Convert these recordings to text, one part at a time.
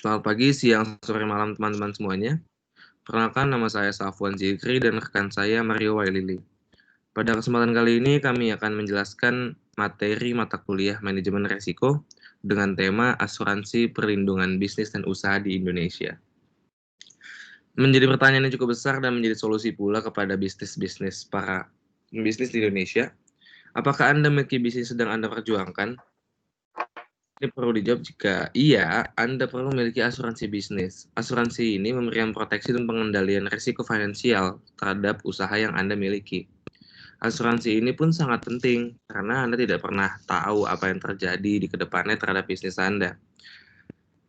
Selamat pagi, siang, sore, malam teman-teman semuanya. Perkenalkan nama saya Safwan Zikri dan rekan saya Mario Wailili. Pada kesempatan kali ini kami akan menjelaskan materi mata kuliah manajemen resiko dengan tema asuransi perlindungan bisnis dan usaha di Indonesia. Menjadi pertanyaan yang cukup besar dan menjadi solusi pula kepada bisnis-bisnis para bisnis di Indonesia. Apakah Anda memiliki bisnis sedang Anda perjuangkan? Ini perlu dijawab jika iya, Anda perlu memiliki asuransi bisnis. Asuransi ini memberikan proteksi dan pengendalian risiko finansial terhadap usaha yang Anda miliki. Asuransi ini pun sangat penting karena Anda tidak pernah tahu apa yang terjadi di kedepannya terhadap bisnis Anda.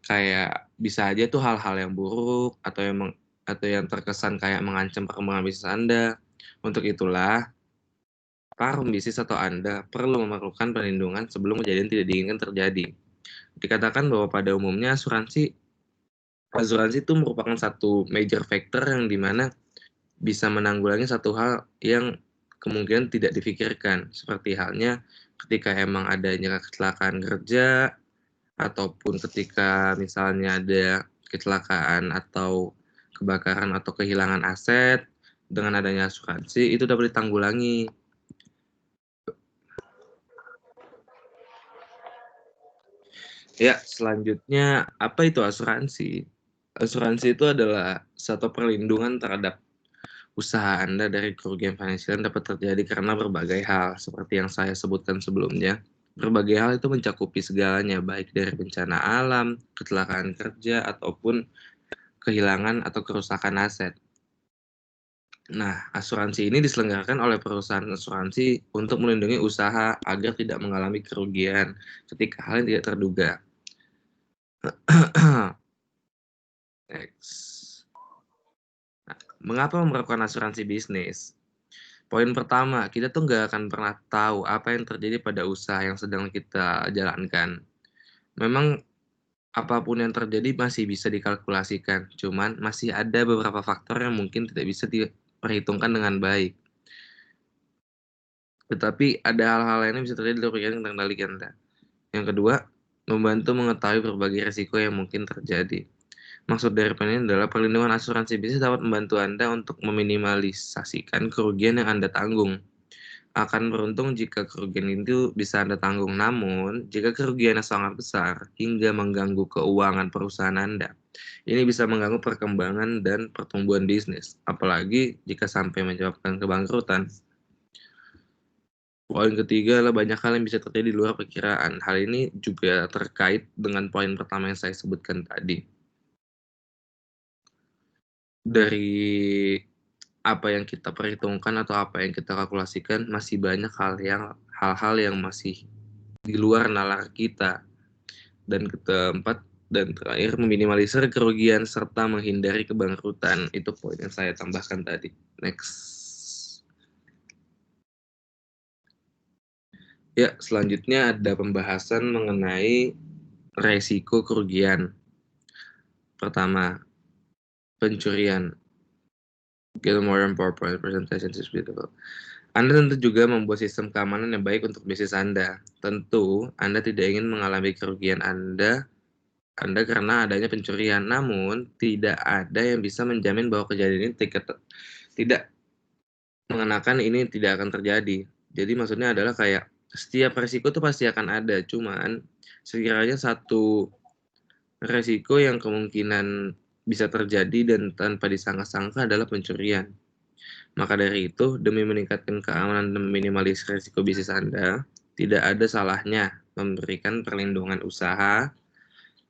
Kayak bisa aja tuh hal-hal yang buruk atau yang terkesan kayak mengancam perkembangan bisnis Anda. Untuk itulah, para pembisnis atau Anda perlu memerlukan perlindungan sebelum kejadian tidak diinginkan terjadi. Dikatakan bahwa pada umumnya asuransi itu merupakan satu major factor yang dimana bisa menanggulangi satu hal yang kemungkinan tidak difikirkan, seperti halnya ketika emang adanya kecelakaan kerja, ataupun ketika misalnya ada kecelakaan atau kebakaran atau kehilangan aset. Dengan adanya asuransi itu dapat ditanggulangi. Ya, selanjutnya apa itu asuransi? Asuransi itu adalah satu perlindungan terhadap usaha Anda dari kerugian finansial yang dapat terjadi karena berbagai hal, seperti yang saya sebutkan sebelumnya. Berbagai hal itu mencakupi segalanya, baik dari bencana alam, kecelakaan kerja, ataupun kehilangan atau kerusakan aset. Nah, asuransi ini diselenggarakan oleh perusahaan asuransi untuk melindungi usaha agar tidak mengalami kerugian ketika hal yang tidak terduga. Next. Nah, mengapa memerlukan asuransi bisnis? Poin pertama, kita tuh nggak akan pernah tahu apa yang terjadi pada usaha yang sedang kita jalankan. Memang apapun yang terjadi masih bisa dikalkulasikan, cuman masih ada beberapa faktor yang mungkin tidak bisa diperhitungkan dengan baik. Tetapi ada hal-hal lain yang bisa terjadi di luar kendali Anda. Yang kedua, membantu mengetahui berbagai risiko yang mungkin terjadi. Maksud dari ini adalah perlindungan asuransi bisnis dapat membantu Anda untuk meminimalisasikan kerugian yang Anda tanggung. Akan beruntung jika kerugian itu bisa Anda tanggung, namun jika kerugiannya sangat besar hingga mengganggu keuangan perusahaan Anda, ini bisa mengganggu perkembangan dan pertumbuhan bisnis, apalagi jika sampai menyebabkan kebangkrutan. Poin ketiga adalah banyak hal yang bisa terjadi di luar perkiraan. Hal ini juga terkait dengan poin pertama yang saya sebutkan tadi. Dari apa yang kita perhitungkan atau apa yang kita kalkulasikan, masih banyak hal-hal yang masih di luar nalar kita. Dan keempat dan terakhir, meminimalisir kerugian serta menghindari kebangkrutan. Itu poin yang saya tambahkan tadi. Next. Ya, selanjutnya ada pembahasan mengenai resiko kerugian. Pertama, pencurian. Gilmore and PowerPoint presentation is beautiful. Anda tentu juga membuat sistem keamanan yang baik untuk bisnis Anda. Tentu, Anda tidak ingin mengalami kerugian Anda karena adanya pencurian. Namun, tidak ada yang bisa menjamin bahwa kejadian ini tidak mengenakan ini tidak akan terjadi. Jadi maksudnya adalah kayak setiap resiko itu pasti akan ada. Cuman, sekiranya satu resiko yang kemungkinan bisa terjadi dan tanpa disangka-sangka adalah pencurian. Maka dari itu, demi meningkatkan keamanan dan meminimalisir risiko bisnis Anda, tidak ada salahnya memberikan perlindungan usaha,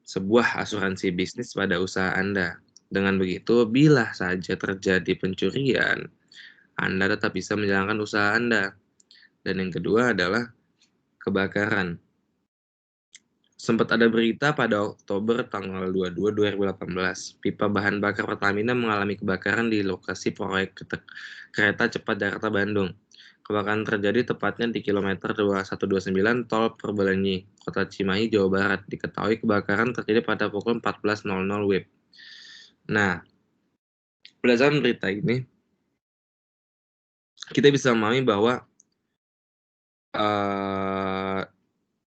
sebuah asuransi bisnis pada usaha Anda. Dengan begitu, bila saja terjadi pencurian, Anda tetap bisa menjalankan usaha Anda. Dan yang kedua adalah kebakaran. Sempat ada berita pada Oktober tanggal 22, 2018, pipa bahan bakar Pertamina mengalami kebakaran di lokasi proyek kereta cepat Jakarta-Bandung. Kebakaran terjadi tepatnya di kilometer 2129 Tol Purbalenyi, Kota Cimahi, Jawa Barat. Diketahui kebakaran terjadi pada pukul 14.00 WIB. Nah, berdasarkan berita ini, kita bisa memahami bahwa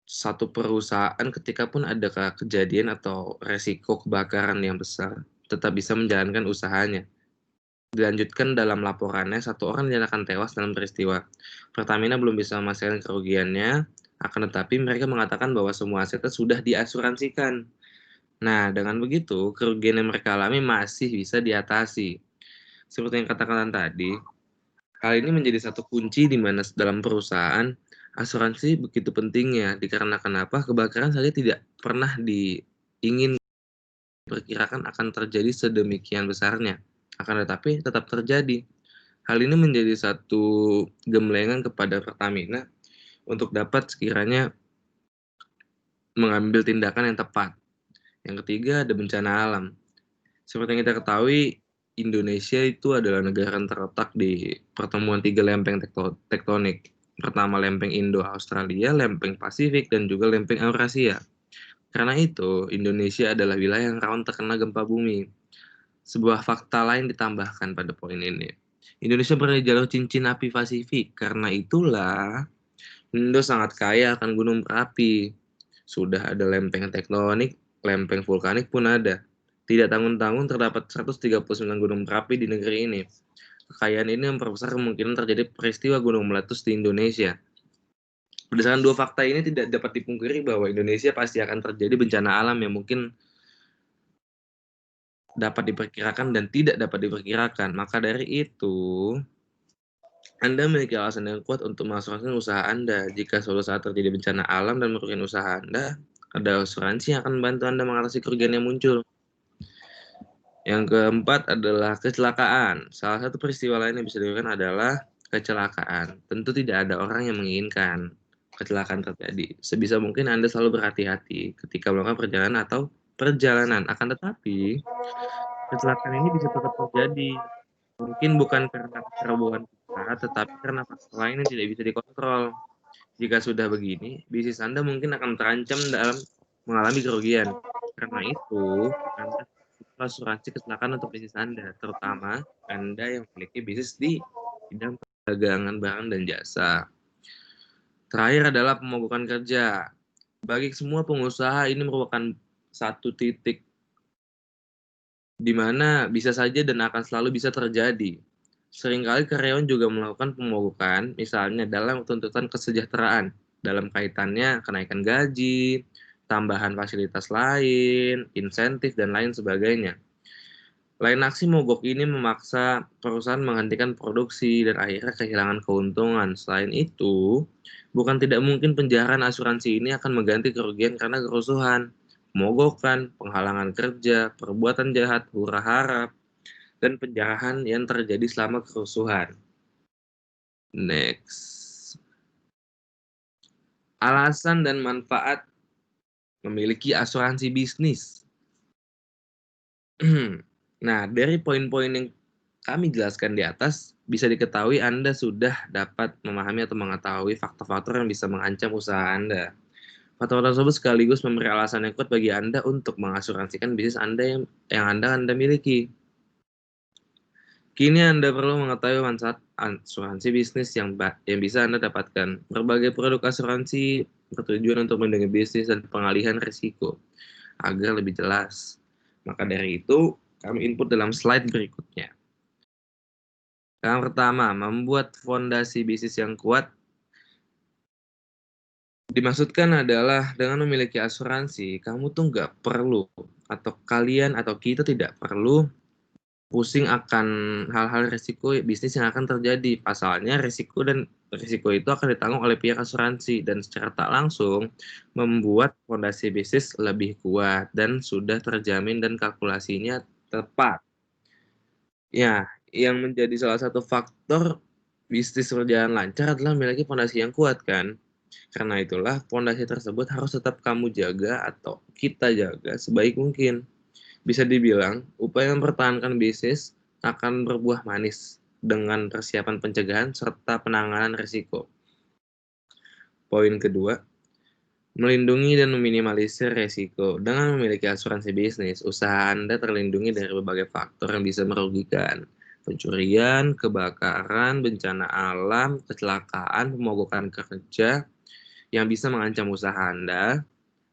satu perusahaan ketika pun ada kejadian atau resiko kebakaran yang besar, tetap bisa menjalankan usahanya. Dilanjutkan dalam laporannya, 1 orang dinyatakan tewas dalam peristiwa. Pertamina belum bisa memastikan kerugiannya, akan tetapi mereka mengatakan bahwa semua asetnya sudah diasuransikan. Nah, dengan begitu, kerugian yang mereka alami masih bisa diatasi. Seperti yang katakan tadi, hal ini menjadi satu kunci di mana dalam perusahaan, asuransi begitu pentingnya, dikarenakan apa? Kebakaran saja tidak pernah diperkirakan akan terjadi sedemikian besarnya, akan tetapi tetap terjadi. Hal ini menjadi satu gemlengan kepada Pertamina untuk dapat sekiranya mengambil tindakan yang tepat. Yang ketiga, ada bencana alam. Seperti yang kita ketahui, Indonesia itu adalah negara yang terletak di pertemuan 3 lempeng tektonik. Pertama, lempeng Indo-Australia, lempeng Pasifik, dan juga lempeng Eurasia. Karena itu, Indonesia adalah wilayah yang rawan terkena gempa bumi. Sebuah fakta lain ditambahkan pada poin ini. Indonesia berada di jalur cincin api Pasifik. Karena itulah, Indo sangat kaya akan gunung berapi. Sudah ada lempeng tektonik, lempeng vulkanik pun ada. Tidak tanggung-tanggung terdapat 139 gunung berapi di negeri ini. Kekayaan ini memperbesar kemungkinan terjadi peristiwa gunung meletus di Indonesia. Berdasarkan 2 fakta ini tidak dapat dipungkiri bahwa Indonesia pasti akan terjadi bencana alam yang mungkin dapat diperkirakan dan tidak dapat diperkirakan. Maka dari itu, Anda memiliki alasan yang kuat untuk mengasuransikan usaha Anda. Jika suatu saat terjadi bencana alam dan merugikan usaha Anda, ada asuransi yang akan membantu Anda mengatasi kerugian yang muncul. Yang keempat adalah kecelakaan. Salah satu peristiwa lain yang bisa dilakukan adalah kecelakaan. Tentu tidak ada orang yang menginginkan kecelakaan terjadi. Sebisa mungkin Anda selalu berhati-hati ketika melakukan perjalanan. Akan tetapi, kecelakaan ini bisa tetap terjadi. Mungkin bukan karena kecerobohan kita, tetapi karena faktor lain yang tidak bisa dikontrol. Jika sudah begini, bisnis Anda mungkin akan terancam dalam mengalami kerugian. Karena itu, Anda perlu asuransi kecelakaan untuk bisnis Anda, terutama Anda yang memiliki bisnis di bidang perdagangan barang dan jasa. Terakhir adalah pemogokan kerja. Bagi semua pengusaha, ini merupakan satu titik di mana bisa saja dan akan selalu bisa terjadi. Seringkali karyawan juga melakukan pemogokan, misalnya dalam tuntutan kesejahteraan, dalam kaitannya kenaikan gaji, tambahan fasilitas lain, insentif, dan lain sebagainya. Lain aksi mogok ini memaksa perusahaan menghentikan produksi dan akhirnya kehilangan keuntungan. Selain itu, bukan tidak mungkin penjarahan asuransi ini akan mengganti kerugian karena kerusuhan, pemogokan, penghalangan kerja, perbuatan jahat, hura-hara, dan penjarahan yang terjadi selama kerusuhan. Next. Alasan dan manfaat memiliki asuransi bisnis. Nah, dari poin-poin yang kami jelaskan di atas, bisa diketahui Anda sudah dapat memahami atau mengetahui faktor-faktor yang bisa mengancam usaha Anda. Faktor tersebut sekaligus memberi alasan yang kuat bagi Anda untuk mengasuransikan bisnis Anda yang Anda miliki. Kini Anda perlu mengetahui manfaat asuransi bisnis yang bisa Anda dapatkan. Berbagai produk asuransi bertujuan untuk melindungi bisnis dan pengalihan risiko agar lebih jelas. Maka dari itu, kami input dalam slide berikutnya. Yang pertama, membuat fondasi bisnis yang kuat. Dimaksudkan adalah dengan memiliki asuransi, kamu tuh nggak perlu, atau kalian atau kita tidak perlu pusing akan hal-hal risiko bisnis yang akan terjadi. Pasalnya risiko itu akan ditanggung oleh pihak asuransi dan secara tak langsung membuat fondasi bisnis lebih kuat dan sudah terjamin dan kalkulasinya tepat. Ya, yang menjadi salah satu faktor bisnis berjalan lancar adalah memiliki fondasi yang kuat kan. Karena itulah fondasi tersebut harus tetap kamu jaga atau kita jaga sebaik mungkin. Bisa dibilang, upaya mempertahankan bisnis akan berbuah manis dengan persiapan pencegahan serta penanganan risiko. Poin kedua, melindungi dan meminimalisir risiko. Dengan memiliki asuransi bisnis, usaha Anda terlindungi dari berbagai faktor yang bisa merugikan. Pencurian, kebakaran, bencana alam, kecelakaan, pemogokan kerja, yang bisa mengancam usaha Anda.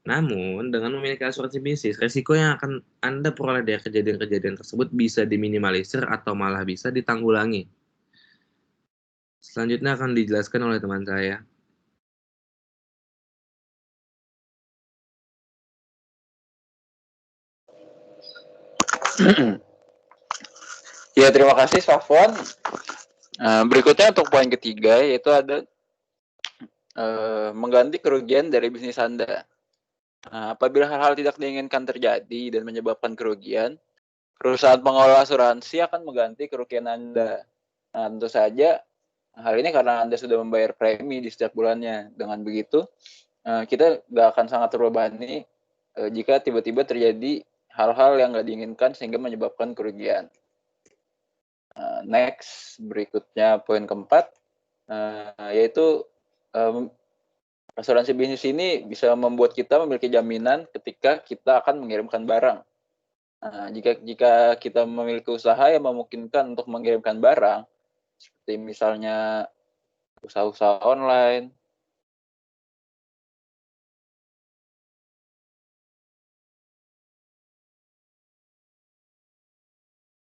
Namun, dengan memiliki asuransi bisnis, resiko yang akan Anda peroleh dari kejadian-kejadian tersebut bisa diminimalisir atau malah bisa ditanggulangi. Selanjutnya akan dijelaskan oleh teman saya. Ya, terima kasih Safwan. Berikutnya untuk poin ketiga, yaitu ada mengganti kerugian dari bisnis Anda. Apabila hal-hal tidak diinginkan terjadi dan menyebabkan kerugian, perusahaan pengelola asuransi akan mengganti kerugian Anda. Nah, tentu saja hal ini karena Anda sudah membayar premi di setiap bulannya. Dengan begitu, kita nggak akan sangat terbebani jika tiba-tiba terjadi hal-hal yang nggak diinginkan sehingga menyebabkan kerugian. Next, berikutnya poin keempat, yaitu asuransi bisnis ini bisa membuat kita memiliki jaminan ketika kita akan mengirimkan barang. Jika kita memiliki usaha yang memungkinkan untuk mengirimkan barang, seperti misalnya usaha-usaha online,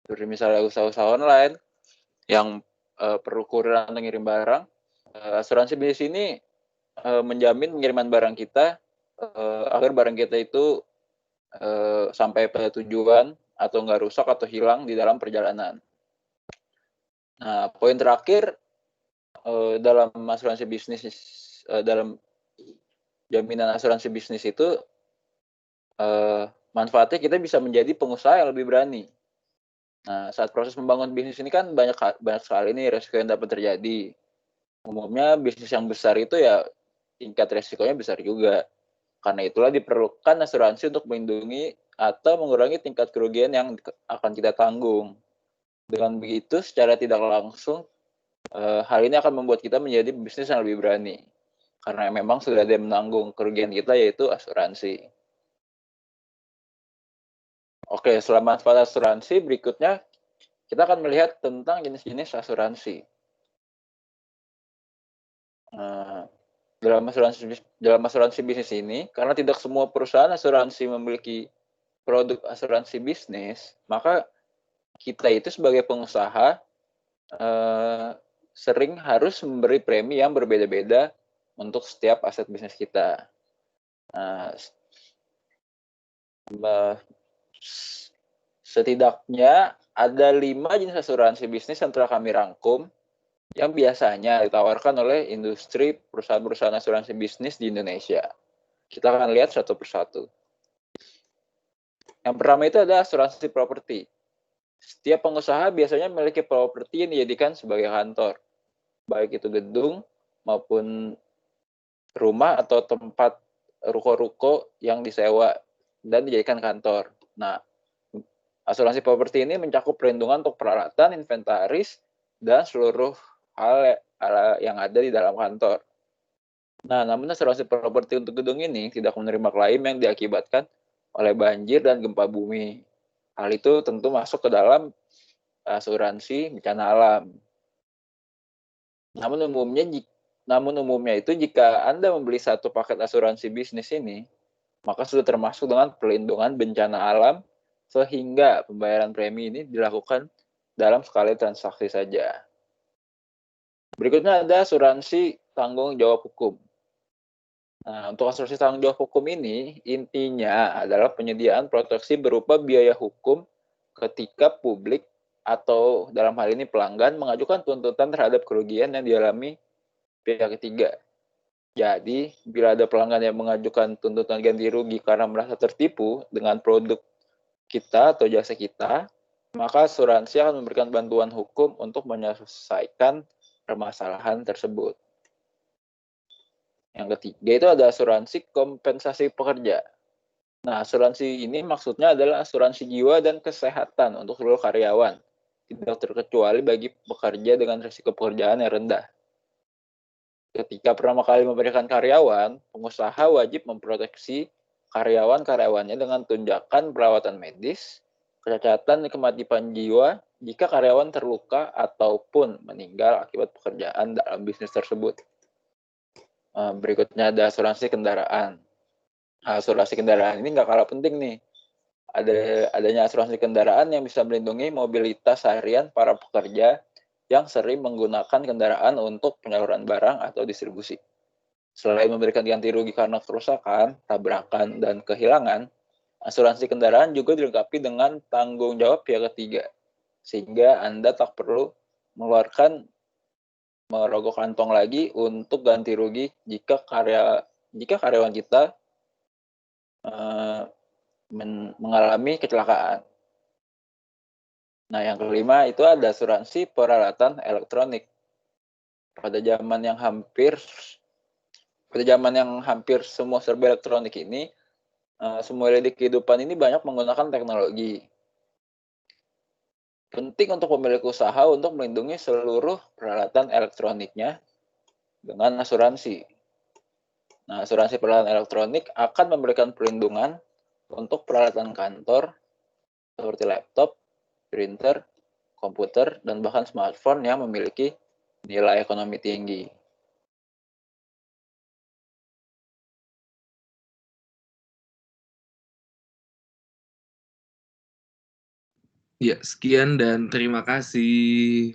seperti misalnya usaha-usaha online yang perlu kurir untuk mengirim barang, asuransi bisnis ini menjamin pengiriman barang kita agar barang kita itu sampai pada tujuan atau nggak rusak atau hilang di dalam perjalanan. Nah, poin terakhir dalam asuransi bisnis, dalam jaminan asuransi bisnis itu manfaatnya kita bisa menjadi pengusaha yang lebih berani. Nah, saat proses membangun bisnis ini kan banyak sekali nih resiko yang dapat terjadi. Umumnya bisnis yang besar itu ya tingkat resikonya besar juga. Karena itulah diperlukan asuransi untuk melindungi atau mengurangi tingkat kerugian yang akan kita tanggung. Dengan begitu, secara tidak langsung, hal ini akan membuat kita menjadi bisnis yang lebih berani. Karena memang sudah ada yang menanggung kerugian kita, yaitu asuransi. Oke, setelah manfaat asuransi, berikutnya kita akan melihat tentang jenis-jenis asuransi. Dalam asuransi bisnis ini, karena tidak semua perusahaan asuransi memiliki produk asuransi bisnis, maka kita itu sebagai pengusaha sering harus memberi premi yang berbeda-beda untuk setiap aset bisnis kita. Setidaknya ada 5 jenis asuransi bisnis yang telah kami rangkum yang biasanya ditawarkan oleh industri perusahaan-perusahaan asuransi bisnis di Indonesia. Kita akan lihat satu persatu. Yang pertama itu ada asuransi properti. Setiap pengusaha biasanya memiliki properti yang dijadikan sebagai kantor, baik itu gedung maupun rumah atau tempat ruko-ruko yang disewa dan dijadikan kantor. Nah, asuransi properti ini mencakup perlindungan untuk peralatan, inventaris, dan seluruh hal yang ada di dalam kantor. Nah, namun asuransi properti untuk gedung ini tidak menerima klaim yang diakibatkan oleh banjir dan gempa bumi. Hal itu tentu masuk ke dalam asuransi bencana alam. Namun umumnya itu jika Anda membeli satu paket asuransi bisnis ini, maka sudah termasuk dengan perlindungan bencana alam sehingga pembayaran premi ini dilakukan dalam sekali transaksi saja. Berikutnya ada asuransi tanggung jawab hukum. Nah, untuk asuransi tanggung jawab hukum ini, intinya adalah penyediaan proteksi berupa biaya hukum ketika publik atau dalam hal ini pelanggan mengajukan tuntutan terhadap kerugian yang dialami pihak ketiga. Jadi, bila ada pelanggan yang mengajukan tuntutan ganti rugi karena merasa tertipu dengan produk kita atau jasa kita, maka asuransi akan memberikan bantuan hukum untuk menyelesaikan permasalahan tersebut. Yang ketiga itu ada asuransi kompensasi pekerja. Nah, asuransi ini maksudnya adalah asuransi jiwa dan kesehatan untuk seluruh karyawan, tidak terkecuali bagi pekerja dengan risiko pekerjaan yang rendah. Ketika pertama kali memberikan karyawan, pengusaha wajib memproteksi karyawan-karyawannya dengan tunjangan perawatan medis, kecacatan dan kematian jiwa jika karyawan terluka ataupun meninggal akibat pekerjaan dalam bisnis tersebut. Berikutnya ada asuransi kendaraan. Asuransi kendaraan ini nggak kalah penting nih. Adanya asuransi kendaraan yang bisa melindungi mobilitas harian para pekerja yang sering menggunakan kendaraan untuk penyaluran barang atau distribusi. Selain memberikan ganti rugi karena kerusakan, tabrakan, dan kehilangan, asuransi kendaraan juga dilengkapi dengan tanggung jawab pihak ketiga, sehingga Anda tak perlu merogoh kantong lagi untuk ganti rugi jika karyawan kita mengalami kecelakaan. Nah, yang kelima itu ada asuransi peralatan elektronik. Pada zaman yang hampir semua serba elektronik ini, semua lini kehidupan ini banyak menggunakan teknologi. Penting untuk pemilik usaha untuk melindungi seluruh peralatan elektroniknya dengan asuransi. Nah, asuransi peralatan elektronik akan memberikan perlindungan untuk peralatan kantor seperti laptop, printer, komputer, dan bahkan smartphone yang memiliki nilai ekonomi tinggi. Ya, sekian dan terima kasih.